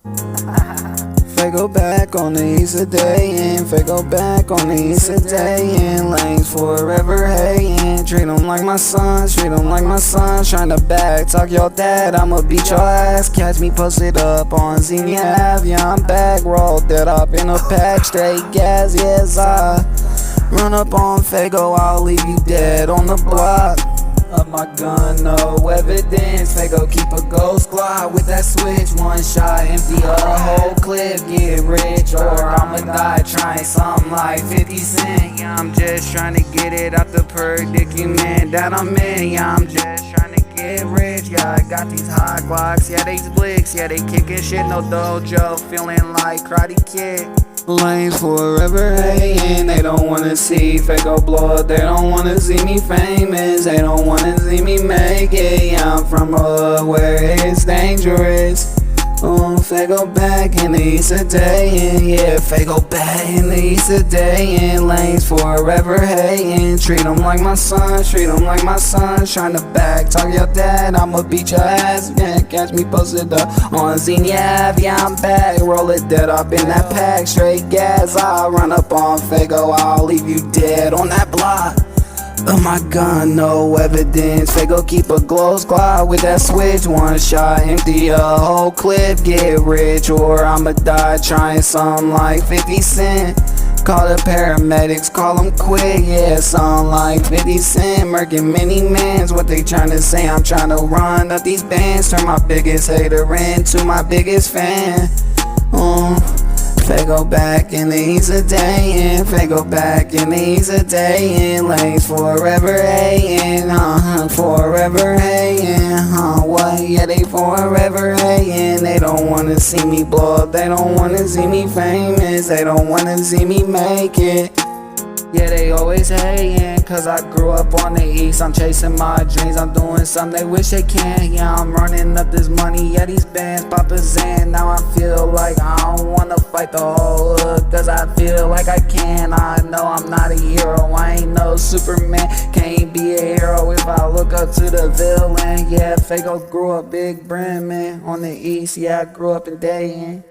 Fago back on the east of dayin', Fago back on the east of dayin'. Lanes forever hayin', treat 'em like my sons, treat 'em like my sons. Tryna back talk your dad, I'ma beat your ass. Catch me posted up on Xenia Ave, yeah I'm back. Rolled that up in a pack, straight gas, yes I run up on Fago, I'll leave you dead on the block. Of my gun, no evidence. Fago keep a ghost Glock with that switch. One shot, empty a whole clip. Get rich or I'ma die trying something like 50 Cent. Yeah, I'm just trying to get it out the predicament that I'm in. Yeah, I'm just trying to get rich. Yeah, I got these hot Glocks. Yeah, these blicks. Yeah, they kicking shit, no dojo. Feeling like Karate Kid. Lanes forever hating, they don't wanna see Fago blow up, they don't wanna see me famous, they don't wanna see me make it. Yeah, I'm from a hood where it's dangerous. Fago back in the east of dayin', yeah, Fago back in the east of dayin'. Lanes forever hating, treat 'em like my sons, treat 'em like my sons. Tryna back talk your dad, I'ma beat your ass. Yeah, catch me posted up on Xenia Ave, yeah I'm back. Roll it dead up in that pack, straight gas. I'll run up on Fago, I'll leave you dead on that block. Of my gun, no evidence. Fago keep a close Glock with that switch. One shot, empty a whole clip. Get rich or I'ma die trying something like 50 Cent. Call the paramedics, call them quick. Yeah, something like 50 Cent. Murking many mans, what they tryna say? I'm tryna run up these bands, turn my biggest hater into my biggest fan. Fago back in the east of dayin', Fago back in the east of dayin'. Lanes forever hayin', forever hayin', what? Yeah, they forever hayin'. They don't wanna see me blow up, they don't wanna see me famous, they don't wanna see me make it. Yeah, they always hatin', cause I grew up on the east. I'm chasing my dreams, I'm doing something they wish they can. Yeah, I'm running up this money, yeah, these bands Papa Zan. Now I feel like I don't wanna fight the whole hood, cause I feel like I can. I know I'm not a hero, I ain't no Superman. Can't be a hero if I look up to the villain. Yeah, Fago grew up big brand, man, on the east. Yeah, I grew up in Dayin'.